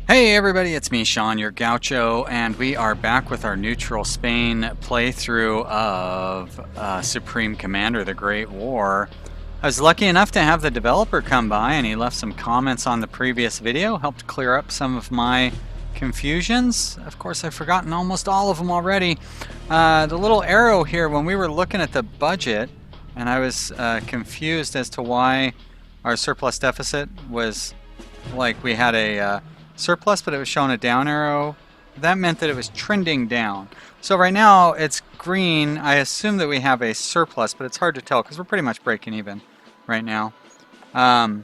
Hey everybody, it's me, Sean, your gaucho, and we are back with our Neutral Spain playthrough of Supreme Commander, the Great War. I was lucky enough to have the developer come by and he left some comments on the previous video, helped clear up some of my confusions. Of course, I've forgotten almost all of them already. The little arrow here, when we were looking at the budget, and I was confused as to why our surplus deficit was like we had a surplus, but it was showing a down arrow. That meant that it was trending down. So right now it's green. I assume that we have a surplus, but it's hard to tell because we're pretty much breaking even right now. Can't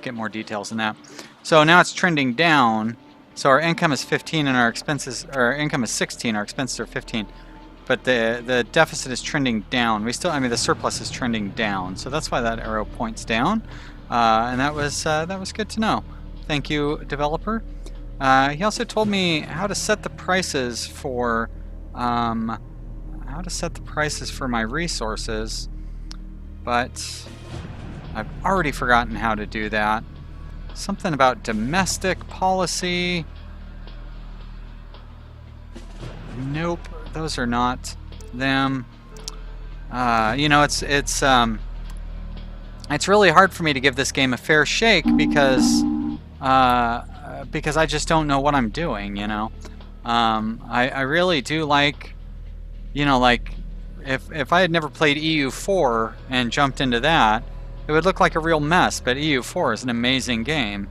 get more details than that. So now it's trending down. So our income is 15 and our expenses, or our income is 16, our expenses are 15. But the deficit is trending down. The surplus is trending down. So that's why that arrow points down. And that was good to know. Thank you, developer. He also told me how to set the prices for my resources, but I've already forgotten how to do that. Something about domestic policy. Nope, those are not them. It's really hard for me to give this game a fair shake because I just don't know what I'm doing, you know. I really do like, if I had never played EU4 and jumped into that, it would look like a real mess, but EU4 is an amazing game.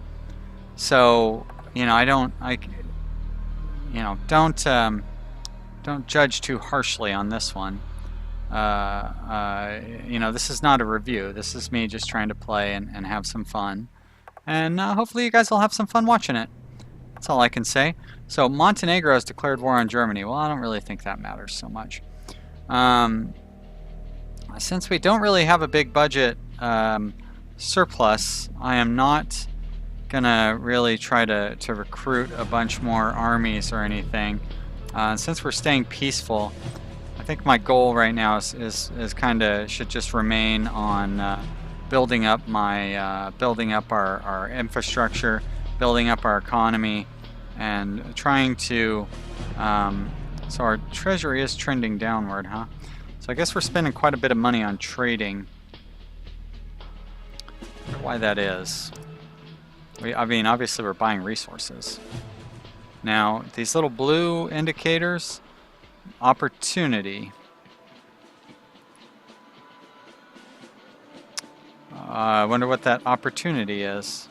So, don't judge too harshly on this one. This is not a review. This is me just trying to play and have some fun. And hopefully you guys will have some fun watching it. That's all I can say. So Montenegro has declared war on Germany. Well, I don't really think that matters so much. Since we don't really have a big budget surplus, I am not gonna really try to recruit a bunch more armies or anything. Since we're staying peaceful, I think my goal right now is should just remain on building up our infrastructure, building up our economy, and trying to. So our treasury is trending downward, huh? So I guess we're spending quite a bit of money on trading. I wonder why that is. Obviously we're buying resources. Now these little blue indicators, opportunity. I wonder what that opportunity is.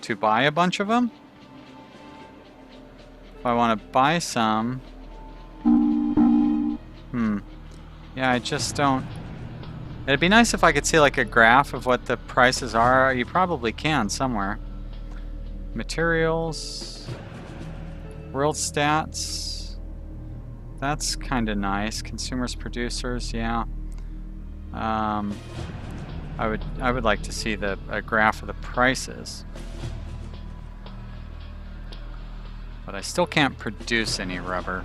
To buy a bunch of them? If I want to buy some... Yeah, I just don't... It'd be nice if I could see like a graph of what the prices are. You probably can somewhere. Materials... World stats... That's kind of nice. Consumers, producers, yeah. I would like to see a graph of the prices. But I still can't produce any rubber.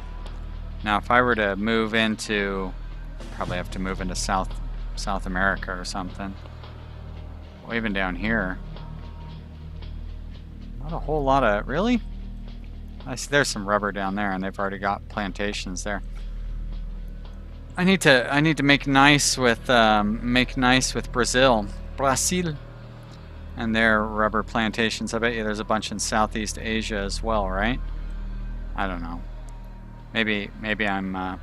Now if I were to move into, probably have to move into South America or something. Or even down here. Not a whole lot of, really? I see there's some rubber down there and they've already got plantations there. I need to make nice with Brazil, and their rubber plantations. I bet you there's a bunch in Southeast Asia as well, right? I don't know. Maybe I'm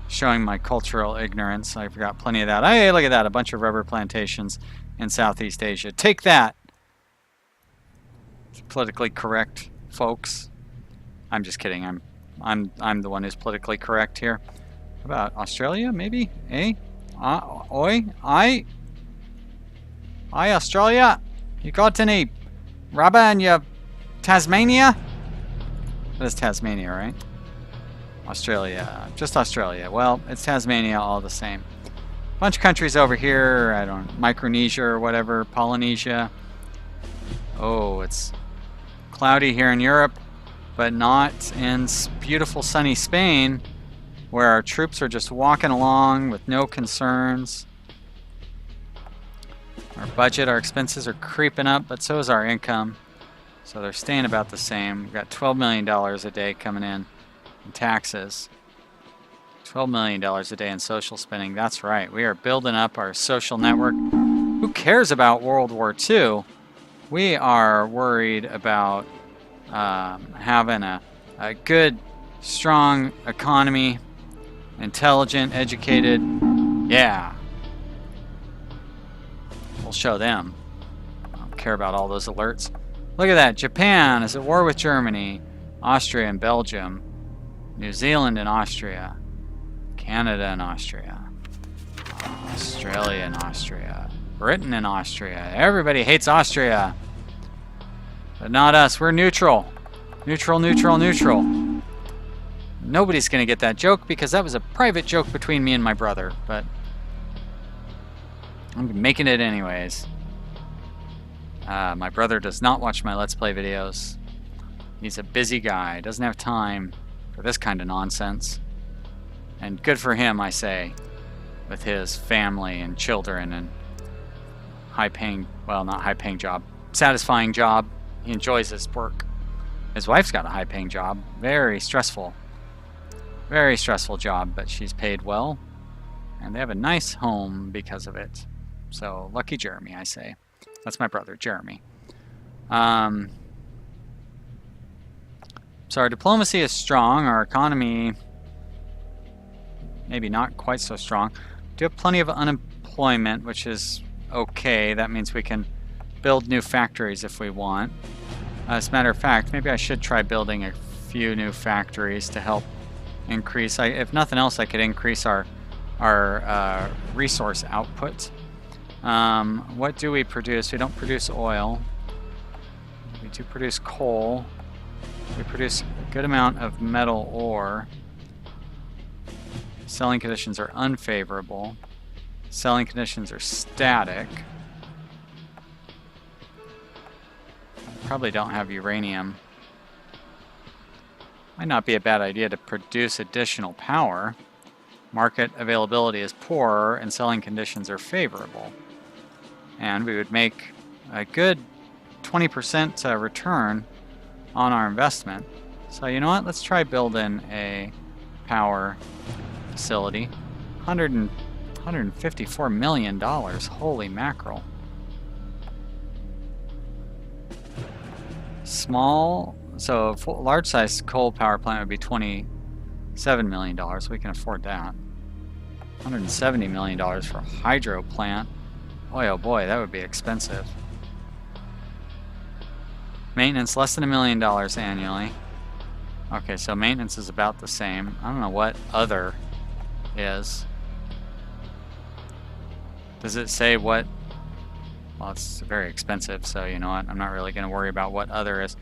showing my cultural ignorance. I've got plenty of that. Hey, look at that! A bunch of rubber plantations in Southeast Asia. Take that, politically correct folks. I'm just kidding. I'm the one who's politically correct here. How about Australia, maybe? Eh? Oi? I Australia? You got any rubber in your Tasmania? That is Tasmania, right? Australia. Just Australia. Well, it's Tasmania all the same. Bunch of countries over here. I don't know. Micronesia or whatever. Polynesia. Oh, it's cloudy here in Europe, but not in beautiful sunny Spain, where our troops are just walking along with no concerns. Our budget, our expenses are creeping up, but so is our income. So they're staying about the same. We've got $12 million a day coming in taxes. $12 million a day in social spending. That's right. We are building up our social network. Who cares about World War II? We are worried about having a good, strong economy, intelligent, educated. Yeah. We'll show them. I don't care about all those alerts. Look at that. Japan is at war with Germany, Austria and Belgium, New Zealand and Austria, Canada and Austria, Australia and Austria, Britain and Austria. Everybody hates Austria. But not us. We're neutral. Neutral, neutral, neutral. Nobody's going to get that joke because that was a private joke between me and my brother. But I'm making it anyways. My brother does not watch my Let's Play videos. He's a busy guy. Doesn't have time for this kind of nonsense. And good for him, I say. With his family and children and high-paying, well, not high-paying job, satisfying job. He enjoys his work. His wife's got a high-paying job. Very stressful job, but she's paid well. And they have a nice home because of it. So, lucky Jeremy, I say. That's my brother, Jeremy. So our diplomacy is strong. Our economy, maybe not quite so strong. We do have plenty of unemployment, which is okay. That means we can build new factories if we want. As a matter of fact, maybe I should try building a few new factories to help increase. If nothing else, I could increase our resource output. What do we produce? We don't produce oil. We do produce coal. We produce a good amount of metal ore. Selling conditions are unfavorable. Selling conditions are static. Probably don't have uranium. Might not be a bad idea to produce additional power. Market availability is poor and selling conditions are favorable. And we would make a good 20% return on our investment. So you know what? Let's try building a power facility. $154 million. Holy mackerel. Small, so a large size coal power plant would be $27 million. We can afford that. $170 million for a hydro plant. Boy, oh boy, that would be expensive. Maintenance, less than $1 million annually. Okay, so maintenance is about the same. I don't know what other is. Does it say what? Well, it's very expensive, so you know what? I'm not really going to worry about what other is.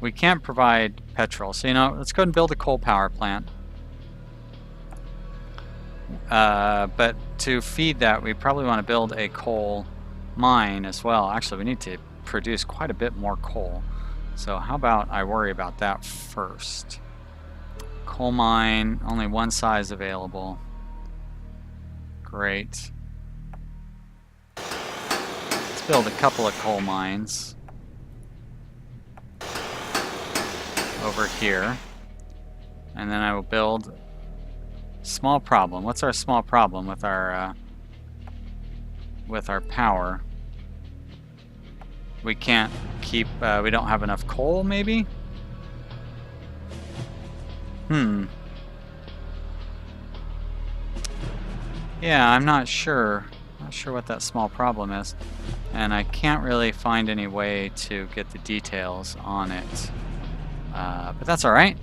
We can't provide petrol, so you know, let's go and build a coal power plant. But to feed that, we probably want to build a coal mine as well. Actually, we need to produce quite a bit more coal. So how about I worry about that first? Coal mine, only one size available. Great. Let's build a couple of coal mines over here. And then I will build small problem. What's our small problem with our power? We can't keep, we don't have enough coal, maybe? Yeah, I'm not sure. Not sure what that small problem is. And I can't really find any way to get the details on it. But that's alright.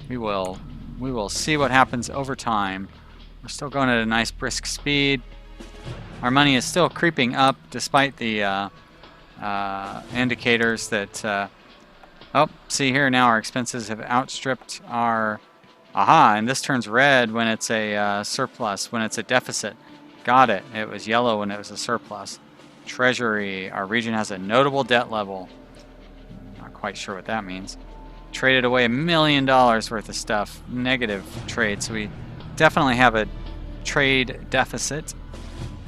We will see what happens over time. We're still going at a nice brisk speed. Our money is still creeping up despite the indicators that oh, see here now our expenses have outstripped our and this turns red when it's a surplus, when it's a deficit. Got it. It was yellow when it was a surplus. Treasury, our region has a notable debt level. Not quite sure what that means. Traded away $1 million worth of stuff. Negative trade, so we definitely have a trade deficit.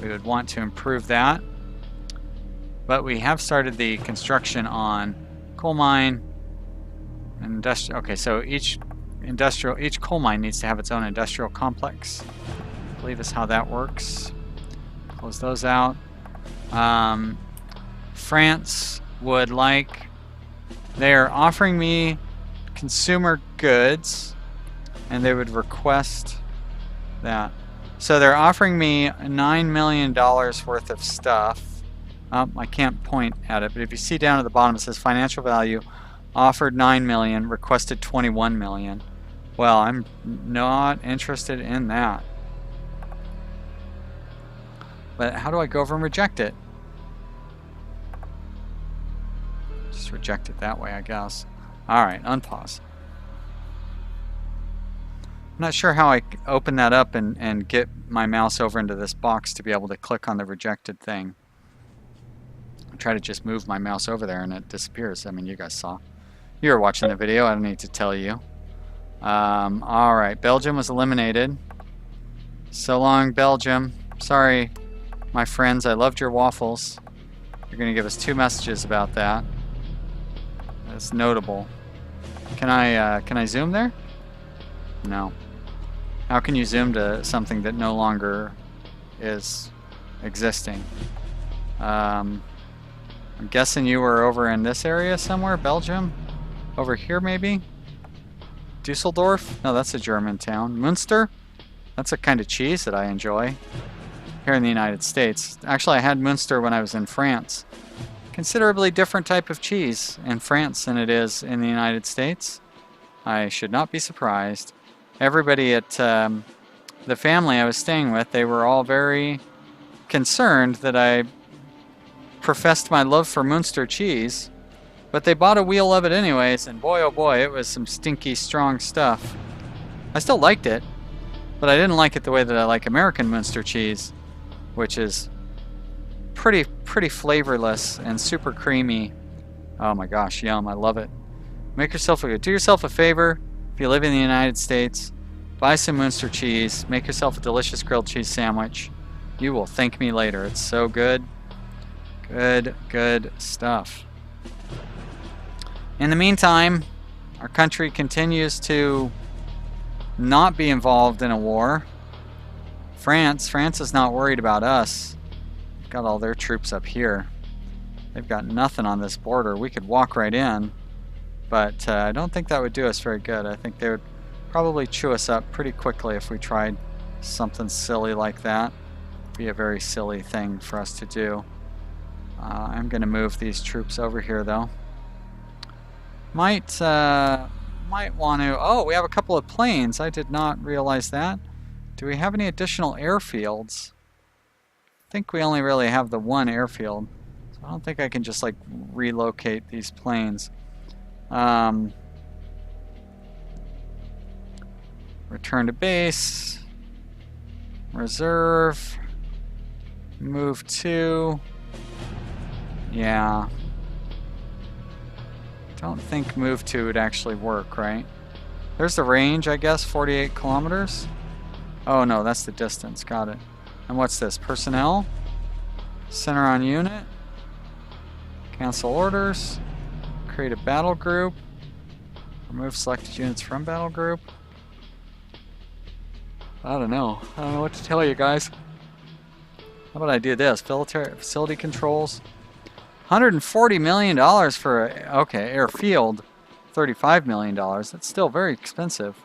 We would want to improve that. But we have started the construction on Coal mine. Industrial. Okay, so each coal mine needs to have its own industrial complex. I believe is how that works. Close those out. France would like. They're offering me consumer goods, and they would request that. So they're offering me $9 million worth of stuff. I can't point at it, but if you see down at the bottom, it says financial value, offered $9 million, requested $21 million. Well, I'm not interested in that. But how do I go over and reject it? Just reject it that way, I guess. Alright, unpause. I'm not sure how I open that up and get my mouse over into this box to be able to click on the rejected thing. I try to just move my mouse over there and it disappears. I mean, you guys saw. You were watching the video, I don't need to tell you. Alright, Belgium was eliminated. So long, Belgium. Sorry, my friends, I loved your waffles. You're going to give us 2 messages about that. That's notable. Can I zoom there? No. How can you zoom to something that no longer is existing? I'm guessing you were over in this area somewhere, Belgium? Over here maybe? Dusseldorf? No, that's a German town. Münster? That's a kind of cheese that I enjoy here in the United States. Actually, I had Münster when I was in France. Considerably different type of cheese in France than it is in the United States. I should not be surprised. Everybody at the family I was staying with, they were all very concerned that I professed my love for Münster cheese, but they bought a wheel of it anyways, and boy oh boy, it was some stinky strong stuff. I still liked it, but I didn't like it the way that I like American Münster cheese, which is pretty flavorless and super creamy. Oh my gosh, yum, I love it. Do yourself a favor, if you live in the United States, buy some Münster cheese, make yourself a delicious grilled cheese sandwich. You will thank me later. It's so good. Good stuff. In the meantime, our country continues to not be involved in a war. France is not worried about us. They've got all their troops up here. They've got nothing on this border. We could walk right in, but I don't think that would do us very good. I think they would probably chew us up pretty quickly if we tried something silly like that. It'd be a very silly thing for us to do. I'm going to move these troops over here, though. Might want to... Oh, we have a couple of planes. I did not realize that. Do we have any additional airfields? I think we only really have the one airfield. So I don't think I can just, like, relocate these planes. Return to base. Reserve. Move to... Yeah. Don't think move to would actually work, right? There's the range, I guess, 48 kilometers. Oh no, that's the distance, got it. And what's this? Personnel? Center on unit. Cancel orders. Create a battle group. Remove selected units from battle group. I don't know. I don't know what to tell you guys. How about I do this? Facility controls. $140 million for a, okay, airfield. $35 million. That's still very expensive.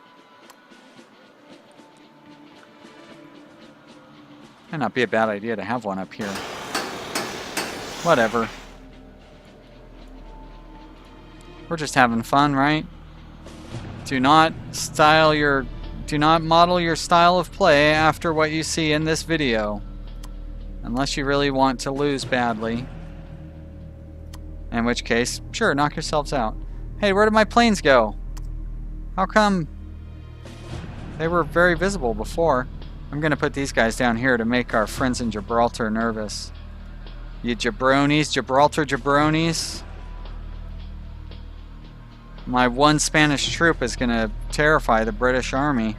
Might not be a bad idea to have one up here. Whatever. We're just having fun, right? Do not model your style of play after what you see in this video. Unless you really want to lose badly. In which case, sure, knock yourselves out. Hey, where did my planes go? How come they were very visible before? I'm going to put these guys down here to make our friends in Gibraltar nervous. You jabronis, Gibraltar jabronis. My one Spanish troop is going to terrify the British Army.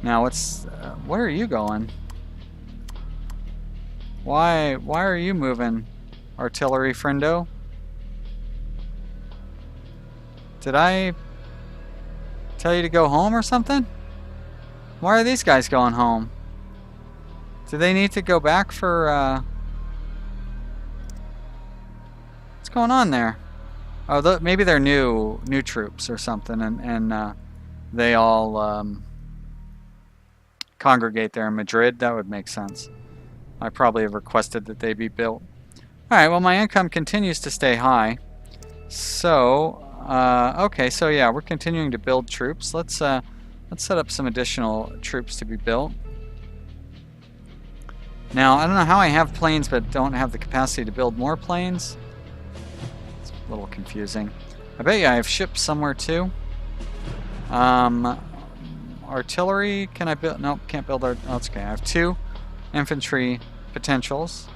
Now, where are you going? Why are you moving, artillery friendo? Did I tell you to go home or something? Why are these guys going home? Do they need to go back for, what's going on there? Oh, maybe they're new troops or something, and they all congregate there in Madrid. That would make sense. I probably have requested that they be built. Alright, well my income continues to stay high. So, okay, so yeah, we're continuing to build troops. Let's set up some additional troops to be built. Now, I don't know how I have planes but don't have the capacity to build more planes. It's a little confusing. I bet you I have ships somewhere too. Artillery, can I build? Nope, can't build oh, it's okay. I have 2 infantry potentials.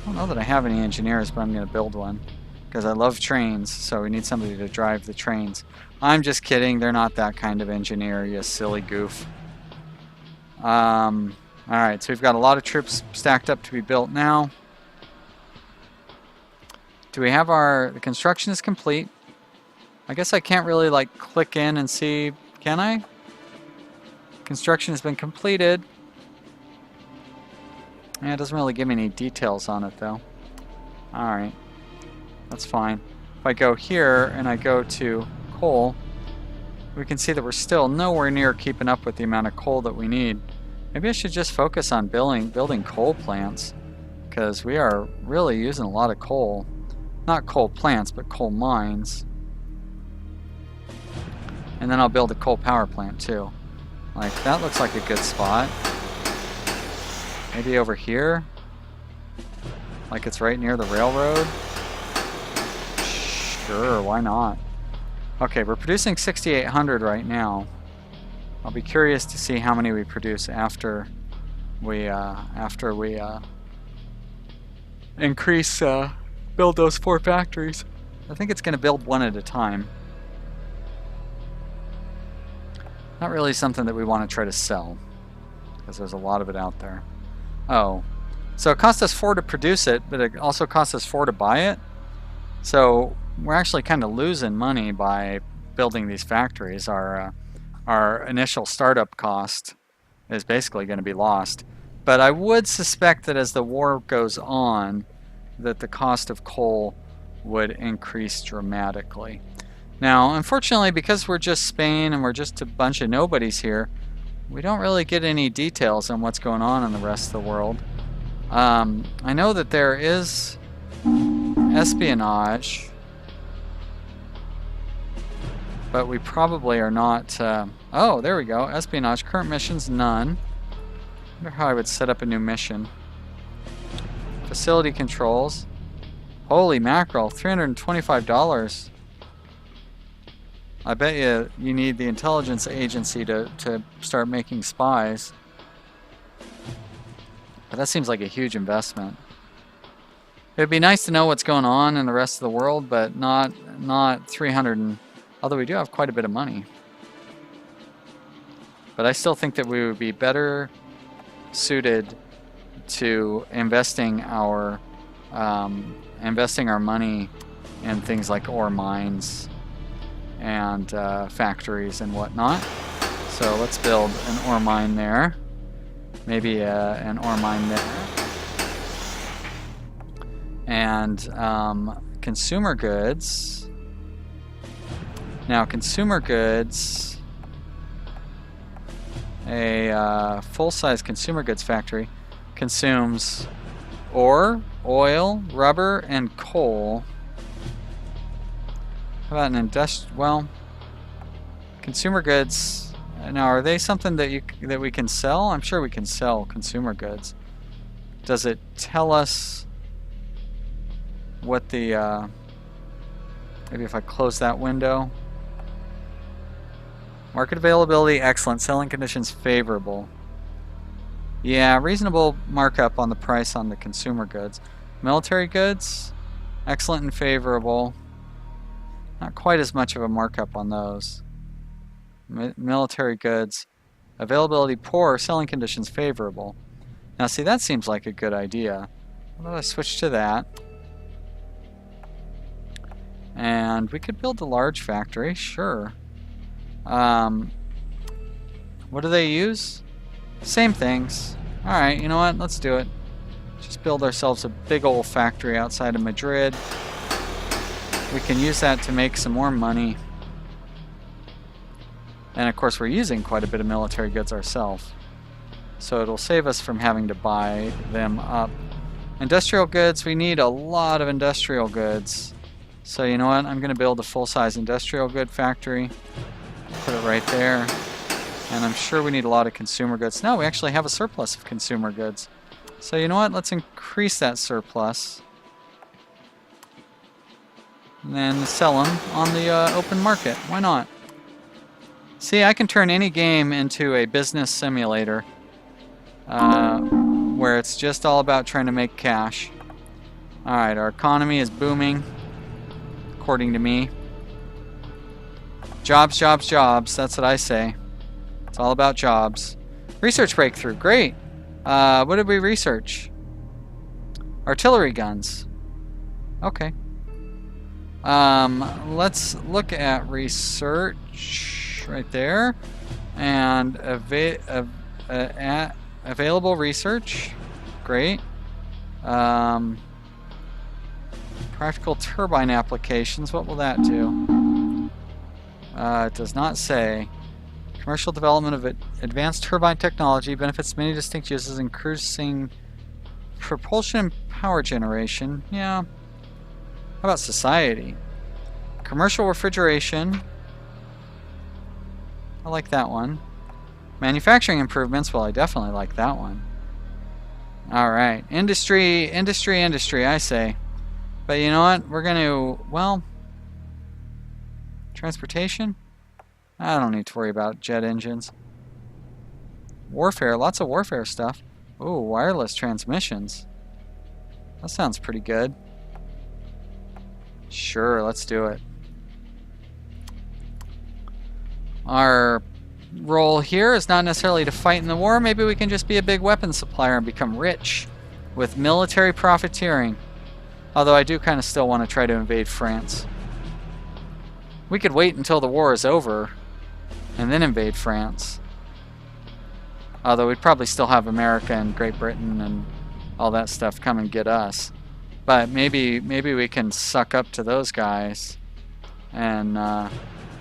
I don't know that I have any engineers, but I'm going to build one. Because I love trains, so we need somebody to drive the trains. I'm just kidding, they're not that kind of engineer, you silly goof. Alright, so we've got a lot of troops stacked up to be built now. Do we have the construction is complete. I guess I can't really like click in and see, can I? Construction has been completed. Yeah, it doesn't really give me any details on it though. Alright, that's fine. If I go here and I go to coal, we can see that we're still nowhere near keeping up with the amount of coal that we need. Maybe I should just focus on building coal plants, because we are really using a lot of coal. Not coal plants, but coal mines. And then I'll build a coal power plant too. Like, that looks like a good spot. Maybe over here? Like it's right near the railroad? Sure, why not? Okay, we're producing 6,800 right now. I'll be curious to see how many we produce after we increase, build those 4 factories. I think it's going to build one at a time. Not really something that we want to try to sell, because there's a lot of it out there. Oh, so it cost us 4 to produce it, but it also cost us 4 to buy it. So we're actually kind of losing money by building these factories. Our initial startup cost is basically going to be lost. But I would suspect that as the war goes on, that the cost of coal would increase dramatically. Now, unfortunately, because we're just Spain and we're just a bunch of nobodies here, we don't really get any details on what's going on in the rest of the world. I know that there is espionage, but we probably are not... oh, there we go. Espionage. Current missions, none. I wonder how I would set up a new mission. Facility controls. Holy mackerel, $325. I bet you need the intelligence agency to start making spies. But that seems like a huge investment. It would be nice to know what's going on in the rest of the world, but not 300 and... Although we do have quite a bit of money. But I still think that we would be better suited to investing our money in things like ore mines and factories and whatnot. So let's build an ore mine there. Maybe an ore mine there. And consumer goods. Now consumer goods, a full-size consumer goods factory consumes ore, oil, rubber, and coal. How about an industrial? Well, consumer goods. Now, are they something that we can sell? I'm sure we can sell consumer goods. Does it tell us what the? Maybe if I close that window. Market availability excellent. Selling conditions favorable. Yeah, reasonable markup on the price on the consumer goods. Military goods, excellent and favorable. Not quite as much of a markup on those. Military goods, availability poor, selling conditions favorable. Now see, that seems like a good idea. How about I switch to that? And we could build a large factory, sure. What do they use? Same things. Alright, you know what? Let's do it. Just build ourselves a big old factory outside of Madrid. We can use that to make some more money. And of course we're using quite a bit of military goods ourselves. So it'll save us from having to buy them up. Industrial goods, we need a lot of industrial goods. So you know what? I'm going to build a full-size industrial good factory. Put it right there. And I'm sure we need a lot of consumer goods. No, we actually have a surplus of consumer goods. So you know what? Let's increase that surplus. And then sell them on the open market. Why not? See, I can turn any game into a business simulator. Where it's just all about trying to make cash. Alright, our economy is booming. According to me. Jobs, jobs, jobs. That's what I say. It's all about jobs. Research breakthrough. Great. What did we research? Artillery guns. Okay. Let's look at research right there. And available research. Great. Practical turbine applications. What will that do? It does not say. Commercial development of advanced turbine technology benefits many distinct uses, increasing propulsion and power generation. Yeah. How about society? Commercial refrigeration. I like that one. Manufacturing improvements. Well, I definitely like that one. Alright. Industry, industry, industry, I say. But you know what? We're going to, well, transportation? I don't need to worry about jet engines. Warfare, lots of warfare stuff. Ooh, wireless transmissions. That sounds pretty good. Sure, let's do it. Our role here is not necessarily to fight in the war. Maybe we can just be a big weapons supplier and become rich with military profiteering. Although I do kind of still want to try to invade France. We could wait until the war is over and then invade France. Although we'd probably still have America and Great Britain and all that stuff come and get us. But maybe we can suck up to those guys and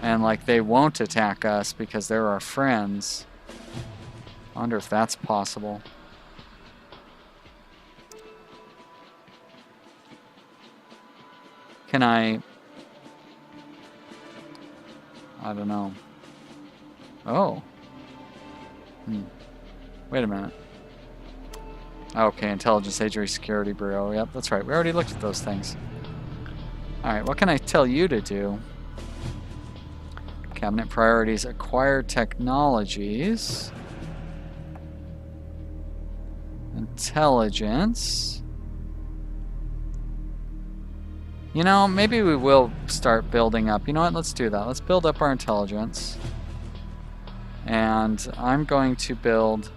like they won't attack us because they're our friends. I wonder if that's possible. Can I don't know. Oh. Wait a minute. Okay, Intelligence Agency Security Bureau. Yep, that's right. We already looked at those things. Alright, what can I tell you to do? Cabinet priorities. Acquire technologies. Intelligence. You know, maybe we will start building up. You know what? Let's do that. Let's build up our intelligence. And I'm going to build...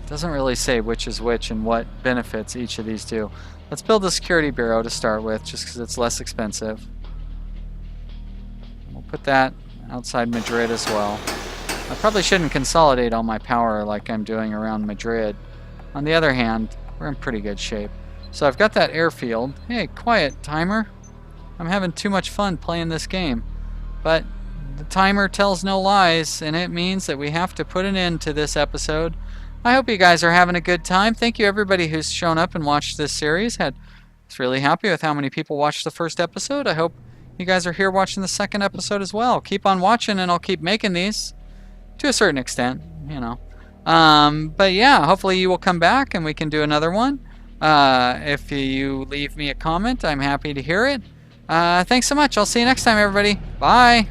Doesn't really say which is which and what benefits each of these do. Let's build the Security Bureau to start with, just because it's less expensive. We'll put that outside Madrid as well. I probably shouldn't consolidate all my power like I'm doing around Madrid. On the other hand, we're in pretty good shape. So I've got that airfield. Hey, quiet, timer. I'm having too much fun playing this game. But the timer tells no lies, and it means that we have to put an end to this episode. I hope you guys are having a good time. Thank you everybody who's shown up and watched this series. Was really happy with how many people watched the first episode. I hope you guys are here watching the second episode as well. Keep on watching and I'll keep making these to a certain extent, you know. But yeah, hopefully you will come back and we can do another one. If you leave me a comment, I'm happy to hear it. Thanks so much. I'll see you next time, everybody. Bye.